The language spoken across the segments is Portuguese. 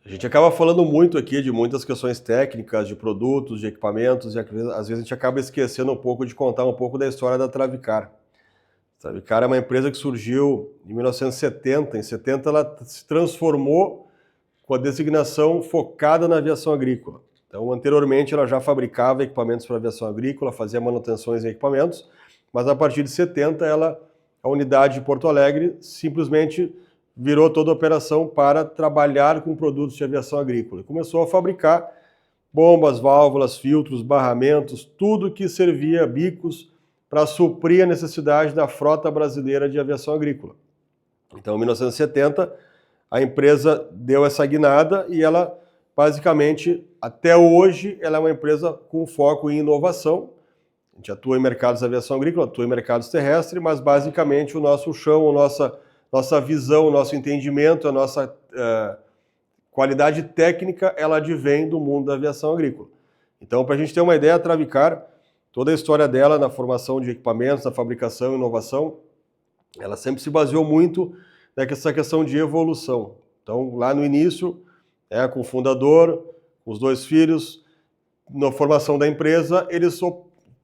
A gente acaba falando muito aqui de muitas questões técnicas, de produtos, de equipamentos, e às vezes a gente acaba esquecendo um pouco de contar um pouco da história da Travicar. A Travicar é uma empresa que surgiu em 1970. Em 70 ela se transformou com a designação focada na aviação agrícola. Então, anteriormente ela já fabricava equipamentos para aviação agrícola, fazia manutenções em equipamentos, mas a partir de 70 a unidade de Porto Alegre simplesmente virou toda a operação para trabalhar com produtos de aviação agrícola. E começou a fabricar bombas, válvulas, filtros, barramentos, tudo que servia, bicos, para suprir a necessidade da frota brasileira de aviação agrícola. Então, em 1970, a empresa deu essa guinada e ela, basicamente, até hoje, ela é uma empresa com foco em inovação. A gente atua em mercados de aviação agrícola, atua em mercados terrestres, mas basicamente o nosso chão, a nossa visão, o nosso entendimento, a nossa qualidade técnica, ela advém do mundo da aviação agrícola. Então, para a gente ter uma ideia, a Travicar, toda a história dela na formação de equipamentos, na fabricação e inovação, ela sempre se baseou muito nessa questão de evolução. Então, lá no início, com o fundador, os dois filhos, na formação da empresa, eles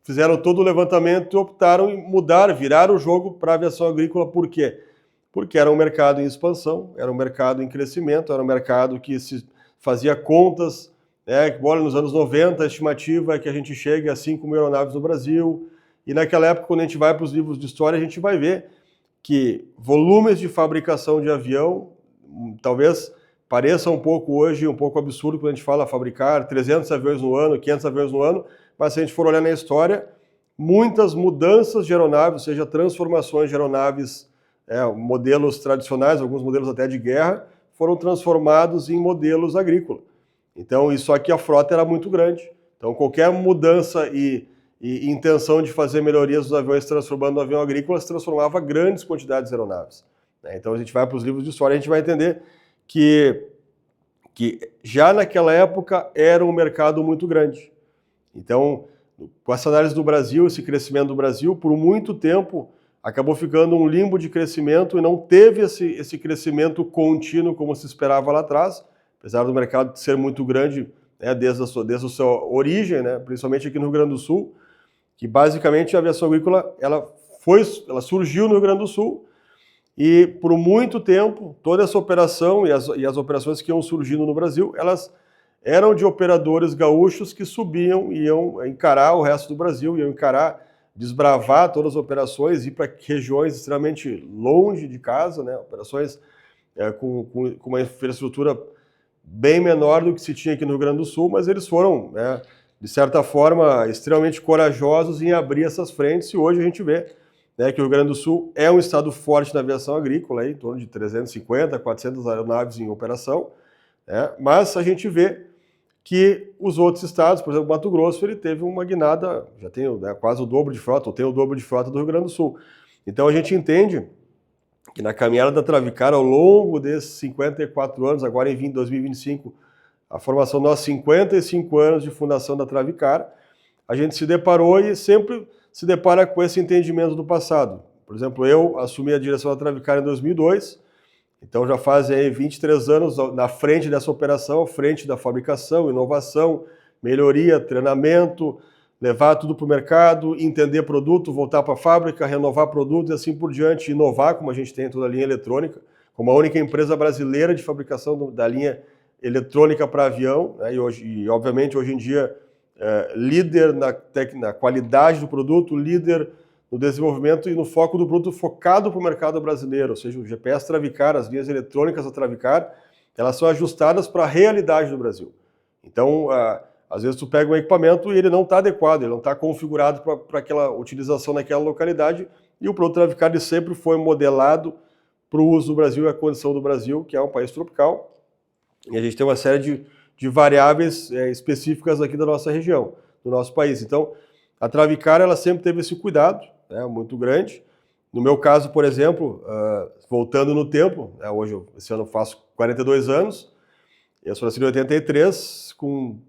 fizeram todo o levantamento e optaram em mudar, virar o jogo para a aviação agrícola. Por quê? Porque era um mercado em expansão, era um mercado em crescimento, era um mercado que se fazia contas, nos anos 90 a estimativa é que a gente chegue a 5 mil aeronaves no Brasil, e naquela época, quando a gente vai para os livros de história, a gente vai ver que volumes de fabricação de avião, talvez pareça um pouco hoje, um pouco absurdo quando a gente fala fabricar 300 aviões no ano, 500 aviões no ano, mas se a gente for olhar na história, muitas mudanças de aeronaves, ou seja, transformações de aeronaves, modelos tradicionais, alguns modelos até de guerra, foram transformados em modelos agrícolas. Então, isso aqui a frota era muito grande. Então, qualquer mudança e intenção de fazer melhorias dos aviões transformando no avião agrícola se transformava grandes quantidades de aeronaves. Então, a gente vai para os livros de história e a gente vai entender que já naquela época era um mercado muito grande. Então, com essa análise do Brasil, esse crescimento do Brasil, por muito tempo, acabou ficando um limbo de crescimento e não teve esse crescimento contínuo como se esperava lá atrás, apesar do mercado ser muito grande, desde a sua origem, principalmente aqui no Rio Grande do Sul, que basicamente a aviação agrícola ela surgiu no Rio Grande do Sul e por muito tempo toda essa operação e as operações que iam surgindo no Brasil, elas eram de operadores gaúchos que subiam e iam encarar o resto do Brasil, iam desbravar todas as operações, ir para regiões extremamente longe de casa, operações com uma infraestrutura bem menor do que se tinha aqui no Rio Grande do Sul, mas eles foram, de certa forma, extremamente corajosos em abrir essas frentes, e hoje a gente vê que o Rio Grande do Sul é um estado forte na aviação agrícola, em torno de 350, 400 aeronaves em operação, mas a gente vê que os outros estados, por exemplo, Mato Grosso, ele teve uma guinada, já tem quase o dobro de frota, ou tem o dobro de frota do Rio Grande do Sul. Então a gente entende que na caminhada da Travicar, ao longo desses 54 anos, agora em 2025, a formação dos 55 anos de fundação da Travicar, a gente se deparou e sempre se depara com esse entendimento do passado. Por exemplo, eu assumi a direção da Travicar em 2002, então já fazem 23 anos na frente dessa operação, à frente da fabricação, inovação, melhoria, treinamento, levar tudo para o mercado, entender produto, voltar para a fábrica, renovar produto e assim por diante, inovar, como a gente tem em toda a linha eletrônica, como a única empresa brasileira de fabricação da linha eletrônica para avião, e obviamente hoje em dia líder na qualidade do produto, líder no desenvolvimento e no foco do produto focado para o mercado brasileiro, ou seja, o GPS Travicar, as linhas eletrônicas da Travicar, elas são ajustadas para a realidade do Brasil. Então, às vezes tu pega um equipamento e ele não está adequado, ele não está configurado para aquela utilização naquela localidade, e o produto Travicar ele sempre foi modelado para o uso do Brasil e a condição do Brasil, que é um país tropical, e a gente tem uma série de variáveis específicas aqui da nossa região, do nosso país. Então, a Travicar ela sempre teve esse cuidado, muito grande. No meu caso, por exemplo, voltando no tempo, hoje, esse ano eu faço 42 anos, eu sou nascido em 83,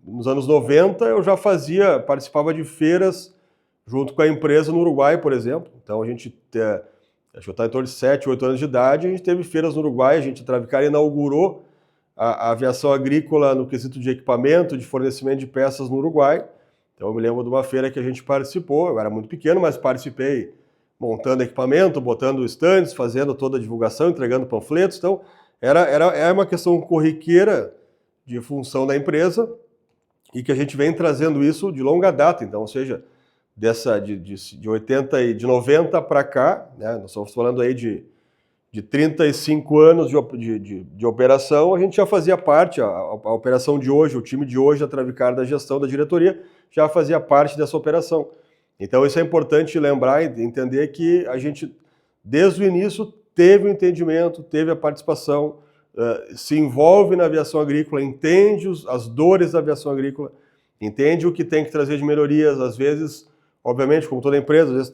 nos anos 90 eu já participava de feiras junto com a empresa no Uruguai, por exemplo. Então a gente, acho que eu estava em torno de 7, 8 anos de idade, a gente teve feiras no Uruguai, a Travicar inaugurou a aviação agrícola no quesito de equipamento, de fornecimento de peças no Uruguai. Então eu me lembro de uma feira que a gente participou, eu era muito pequeno, mas participei montando equipamento, botando estandes, fazendo toda a divulgação, entregando panfletos. Então era uma questão corriqueira de função da empresa e que a gente vem trazendo isso de longa data. Então, ou seja, de 80 e de 90 para cá, né, nós estamos falando aí de 35 anos de operação, a gente já fazia parte, a operação de hoje, o time de hoje da Travicar, da gestão, da diretoria, já fazia parte dessa operação. Então isso é importante lembrar e entender que a gente, desde o início, teve o entendimento, teve a participação, se envolve na aviação agrícola, entende as dores da aviação agrícola, entende o que tem que trazer de melhorias, às vezes, obviamente, como toda empresa, às vezes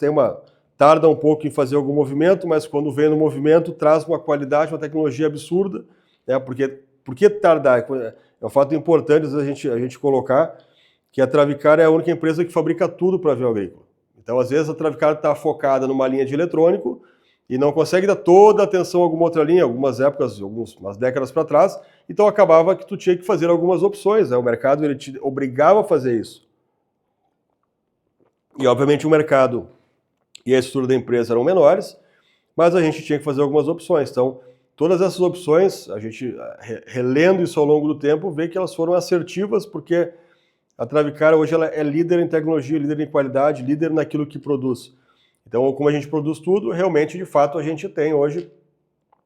tarda um pouco em fazer algum movimento, mas quando vem no movimento traz uma qualidade, uma tecnologia absurda, né? Por que tardar? É um fato importante a gente colocar que a Travicar é a única empresa que fabrica tudo para avião agrícola. Então, às vezes, a Travicar está focada numa linha de eletrônico e não consegue dar toda a atenção a alguma outra linha, algumas épocas, umas décadas para trás, então acabava que tu tinha que fazer algumas opções, né? O mercado ele te obrigava a fazer isso. E, obviamente, o mercado e a estrutura da empresa eram menores, mas a gente tinha que fazer algumas opções. Então, todas essas opções, a gente, relendo isso ao longo do tempo, vê que elas foram assertivas, porque a Travicar hoje ela é líder em tecnologia, líder em qualidade, líder naquilo que produz. Então, como a gente produz tudo, realmente, de fato, a gente tem hoje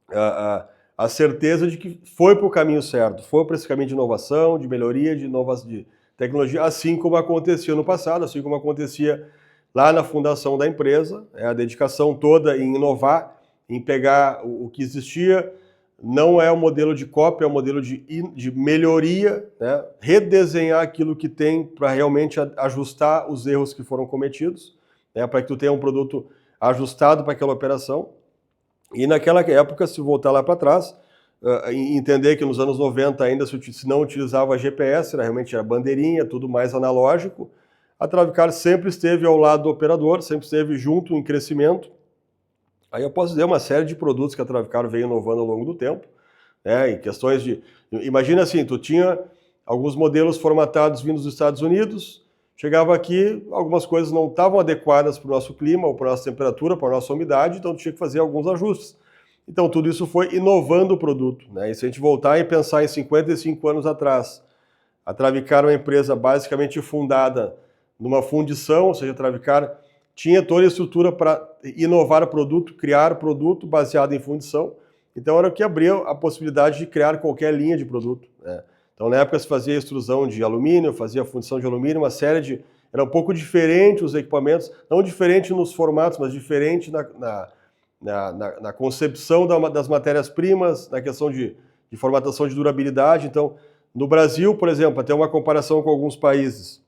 a certeza de que foi para o caminho certo, foi para esse caminho de inovação, de melhoria, de tecnologia, assim como acontecia no passado, assim como acontecia lá na fundação da empresa, a dedicação toda em inovar, em pegar o que existia, não é um modelo de cópia, é um modelo de melhoria, né? Redesenhar aquilo que tem para realmente ajustar os erros que foram cometidos, né? Para que tu tenha um produto ajustado para aquela operação. E naquela época, se voltar lá para trás, entender que nos anos 90 ainda se não utilizava GPS, realmente era bandeirinha, tudo mais analógico, a Travicar sempre esteve ao lado do operador, sempre esteve junto em crescimento. Aí eu posso dizer uma série de produtos que a Travicar veio inovando ao longo do tempo, né, em questões de... Imagina assim, tu tinha alguns modelos formatados vindos dos Estados Unidos, chegava aqui, algumas coisas não estavam adequadas para o nosso clima, ou para a nossa temperatura, para a nossa umidade, então tu tinha que fazer alguns ajustes. Então tudo isso foi inovando o produto, né? E se a gente voltar e pensar em 55 anos atrás, a Travicar é uma empresa basicamente fundada numa fundição, ou seja, a Travicar tinha toda a estrutura para inovar o produto, criar produto baseado em fundição. Então era o que abria a possibilidade de criar qualquer linha de produto, né? Então na época se fazia extrusão de alumínio, fazia fundição de alumínio, uma série de... Era um pouco diferente os equipamentos, não diferente nos formatos, mas diferente na concepção das matérias-primas, na questão de formatação de durabilidade. Então, no Brasil, por exemplo, até uma comparação com alguns países,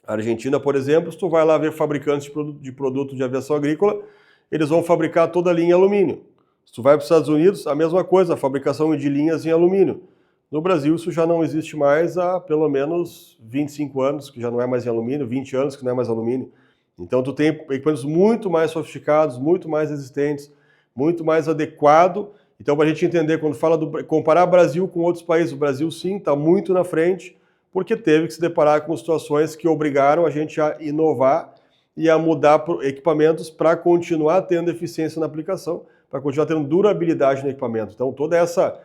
a Argentina, por exemplo, se tu vai lá ver fabricantes de produto de aviação agrícola, eles vão fabricar toda a linha em alumínio. Se tu vai para os Estados Unidos, a mesma coisa, a fabricação de linhas em alumínio. No Brasil isso já não existe mais há pelo menos 25 anos, que já não é mais em alumínio, 20 anos que não é mais alumínio. Então tu tem equipamentos muito mais sofisticados, muito mais resistentes, muito mais adequado. Então para a gente entender, quando fala comparar o Brasil com outros países, o Brasil sim está muito na frente, porque teve que se deparar com situações que obrigaram a gente a inovar e a mudar equipamentos para continuar tendo eficiência na aplicação, para continuar tendo durabilidade no equipamento. Então toda essa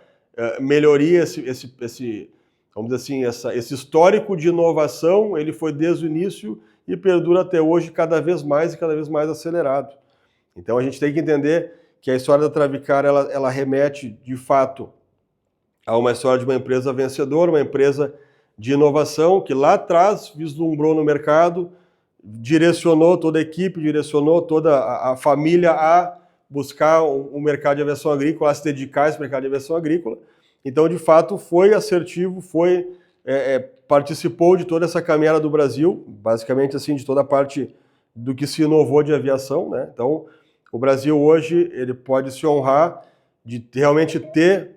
melhoria, vamos dizer assim, esse histórico de inovação, ele foi desde o início e perdura até hoje cada vez mais e cada vez mais acelerado. Então a gente tem que entender que a história da Travicar, ela remete de fato a uma história de uma empresa vencedora, uma empresa de inovação que lá atrás vislumbrou no mercado, direcionou toda a equipe, direcionou toda a família a buscar um mercado de aviação agrícola, a se dedicar a esse mercado de aviação agrícola. Então, de fato, foi assertivo, participou de toda essa caminhada do Brasil, basicamente assim, de toda a parte do que se inovou de aviação, né? Então, o Brasil hoje, ele pode se honrar de realmente ter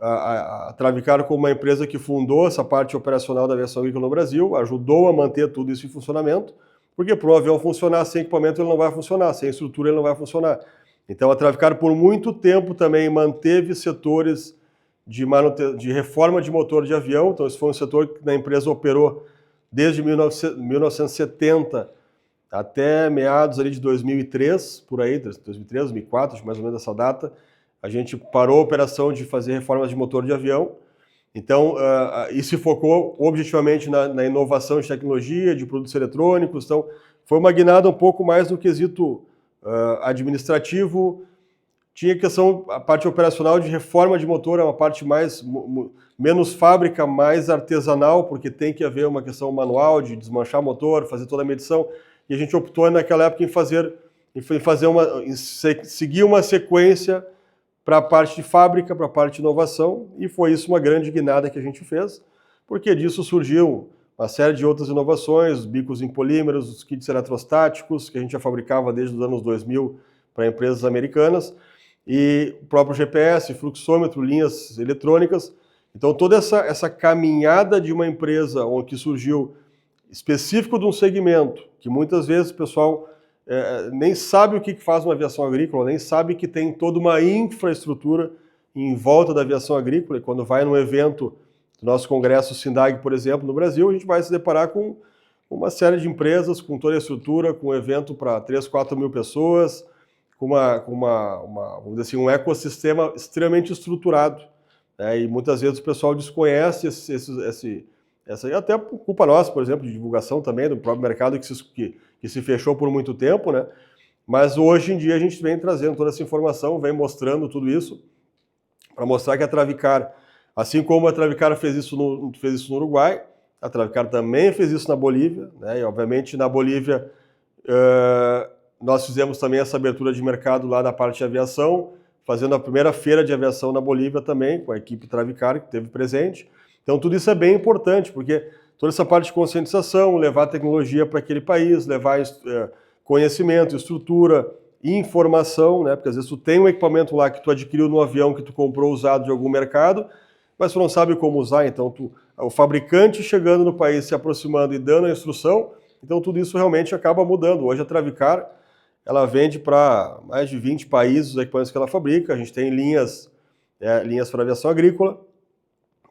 a Travicar como uma empresa que fundou essa parte operacional da aviação agrícola no Brasil, ajudou a manter tudo isso em funcionamento, porque para o avião funcionar sem equipamento ele não vai funcionar, sem estrutura ele não vai funcionar. Então a Travicar por muito tempo também manteve setores de reforma de motor de avião. Então, esse foi um setor que a empresa operou desde 1970 até meados ali de 2003, por aí, 2003, 2004, mais ou menos essa data. A gente parou a operação de fazer reformas de motor de avião. Então, e se focou objetivamente na inovação de tecnologia, de produtos eletrônicos. Então, foi uma guinada um pouco mais no quesito administrativo. Tinha questão, a parte operacional de reforma de motor, é uma parte menos fábrica, mais artesanal, porque tem que haver uma questão manual de desmanchar motor, fazer toda a medição. E a gente optou naquela época em seguir uma sequência para a parte de fábrica, para a parte de inovação, e foi isso uma grande guinada que a gente fez, porque disso surgiu uma série de outras inovações, os bicos em polímeros, os kits eletrostáticos, que a gente já fabricava desde os anos 2000 para empresas americanas, e o próprio GPS, fluxômetro, linhas eletrônicas. Então toda essa caminhada de uma empresa que surgiu específico de um segmento, que muitas vezes o pessoal nem sabe o que faz uma aviação agrícola, nem sabe que tem toda uma infraestrutura em volta da aviação agrícola, e quando vai num evento do nosso congresso SINDAG, por exemplo, no Brasil, a gente vai se deparar com uma série de empresas, com toda a estrutura, com um evento para 3, 4 mil pessoas, com vamos dizer assim, um ecossistema extremamente estruturado. E muitas vezes o pessoal desconhece essa, até por culpa nossa, por exemplo, de divulgação também do próprio mercado que se fechou por muito tempo, né? Mas hoje em dia a gente vem trazendo toda essa informação, vem mostrando tudo isso, para mostrar que a Travicar, assim como a Travicar fez isso no Uruguai, a Travicar também fez isso na Bolívia, né? E obviamente na Bolívia nós fizemos também essa abertura de mercado lá da parte de aviação, fazendo a primeira feira de aviação na Bolívia também, com a equipe Travicar que esteve presente. Então tudo isso é bem importante, porque toda essa parte de conscientização, levar tecnologia para aquele país, levar conhecimento, estrutura, informação, né? Porque às vezes tu tem um equipamento lá que tu adquiriu no avião, que tu comprou usado de algum mercado, mas tu não sabe como usar, então o fabricante chegando no país, se aproximando e dando a instrução, então tudo isso realmente acaba mudando. Hoje a Travicar, ela vende para mais de 20 países os equipamentos que ela fabrica. A gente tem linhas para aviação agrícola,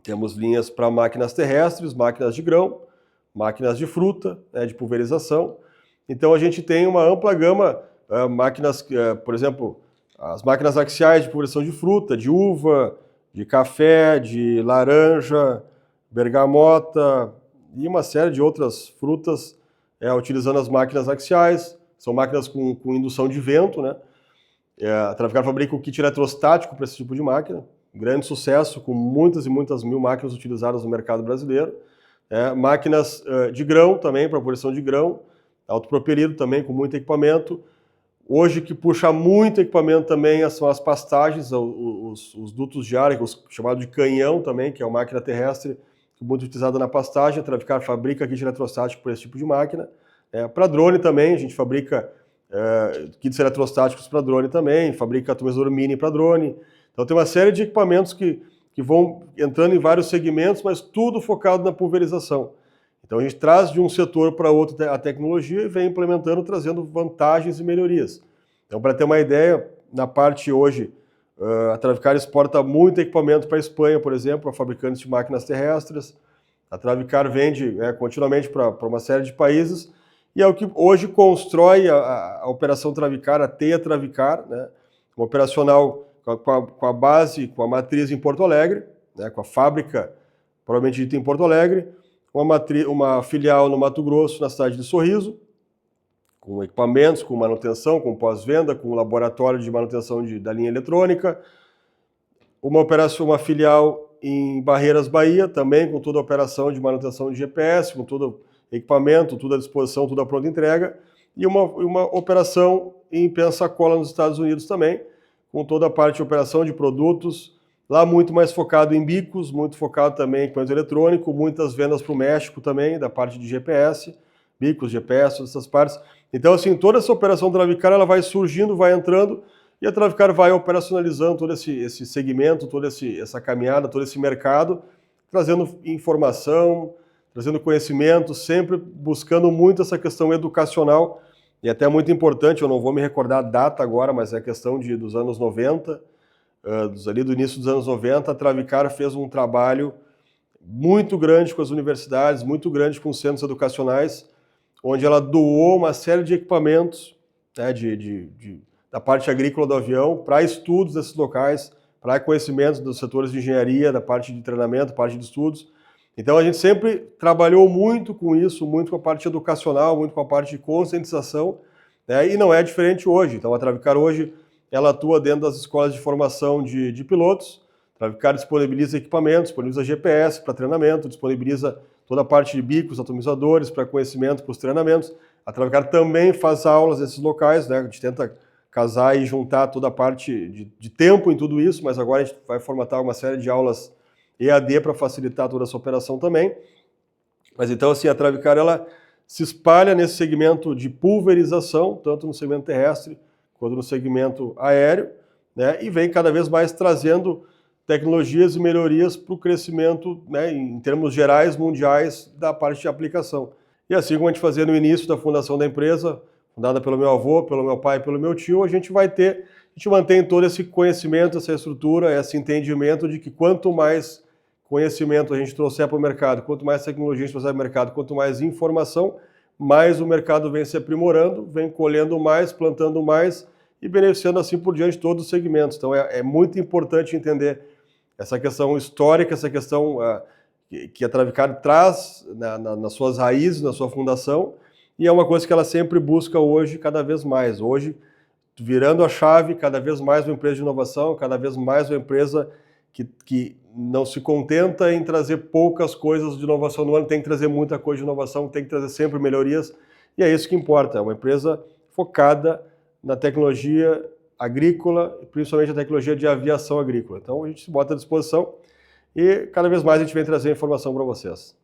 temos linhas para máquinas terrestres, máquinas de grão, máquinas de fruta, de pulverização. Então a gente tem uma ampla gama, máquinas, por exemplo, as máquinas axiais de pulverização de fruta, de uva, de café, de laranja, bergamota e uma série de outras frutas, utilizando as máquinas axiais. São máquinas com indução de vento, né? A Travicar fabrica o kit eletrostático para esse tipo de máquina. Grande sucesso, com muitas e muitas mil máquinas utilizadas no mercado brasileiro. Máquinas de grão também, para pulverização de grão, autopropelido também, com muito equipamento. Hoje, que puxa muito equipamento também são as pastagens, os dutos de ar, chamado de canhão também, que é uma máquina terrestre muito utilizada na pastagem. A Travicar fabrica kit eletrostático para esse tipo de máquina. Para drone também, a gente fabrica kits eletrostáticos para drone também, fabrica atomizador mini para drone. Então tem uma série de equipamentos que vão entrando em vários segmentos, mas tudo focado na pulverização. Então a gente traz de um setor para outro a tecnologia e vem implementando, trazendo vantagens e melhorias. Então, para ter uma ideia, na parte hoje, a Travicar exporta muito equipamento para a Espanha, por exemplo, para fabricantes de máquinas terrestres. A Travicar vende continuamente para uma série de países, e é o que hoje constrói a Operação Travicar, a Teia Travicar, né? Uma operacional com a base, com a matriz em Porto Alegre, né? Com a fábrica provavelmente dita em Porto Alegre, uma filial no Mato Grosso, na cidade de Sorriso, com equipamentos, com manutenção, com pós-venda, com laboratório de manutenção da linha eletrônica, uma filial em Barreiras, Bahia, também com toda a operação de manutenção de GPS, com todo equipamento, tudo à disposição, tudo à pronta entrega, e uma operação em Pensacola, nos Estados Unidos também, com toda a parte de operação de produtos, lá muito mais focado em bicos, muito focado também em equipamento eletrônico, muitas vendas para o México também, da parte de GPS, bicos, GPS, todas essas partes. Então, assim, toda essa operação Travicar, ela vai surgindo, vai entrando, e a Travicar vai operacionalizando todo esse segmento, toda essa caminhada, todo esse mercado, trazendo informação, trazendo conhecimento, sempre buscando muito essa questão educacional, e até muito importante, eu não vou me recordar a data agora, mas é a questão dos anos 90, ali do início dos anos 90, a Travicar fez um trabalho muito grande com as universidades, muito grande com os centros educacionais, onde ela doou uma série de equipamentos, né, da parte agrícola do avião para estudos desses locais, para conhecimento dos setores de engenharia, da parte de treinamento, parte de estudos. Então a gente sempre trabalhou muito com isso, muito com a parte educacional, muito com a parte de conscientização, né, e não é diferente hoje. Então a Travicar hoje ela atua dentro das escolas de formação de pilotos. A Travicar disponibiliza equipamentos, disponibiliza GPS para treinamento, disponibiliza toda a parte de bicos, atomizadores para conhecimento, para os treinamentos. A Travicar também faz aulas nesses locais, né? A gente tenta casar e juntar toda a parte de tempo em tudo isso, mas agora a gente vai formatar uma série de aulas EAD para facilitar toda essa operação também. Mas então, assim, a Travicar ela se espalha nesse segmento de pulverização, tanto no segmento terrestre quanto no segmento aéreo, né? E vem cada vez mais trazendo tecnologias e melhorias para o crescimento, né, em termos gerais, mundiais, da parte de aplicação. E assim como a gente fazia no início da fundação da empresa, fundada pelo meu avô, pelo meu pai e pelo meu tio, a gente mantém todo esse conhecimento, essa estrutura, esse entendimento de que quanto mais conhecimento a gente trouxer para o mercado, quanto mais tecnologia a gente trouxer para o mercado, quanto mais informação, mais o mercado vem se aprimorando, vem colhendo mais, plantando mais e beneficiando assim por diante todos os segmentos. Então é muito importante entender essa questão histórica, essa questão que a Travicar traz nas suas raízes, na sua fundação, e é uma coisa que ela sempre busca hoje, cada vez mais. Hoje, virando a chave, cada vez mais uma empresa de inovação, cada vez mais uma empresa que não se contenta em trazer poucas coisas de inovação no ano, tem que trazer muita coisa de inovação, tem que trazer sempre melhorias, e é isso que importa, é uma empresa focada na tecnologia agrícola, principalmente a tecnologia de aviação agrícola. Então a gente se bota à disposição e cada vez mais a gente vem trazer informação para vocês.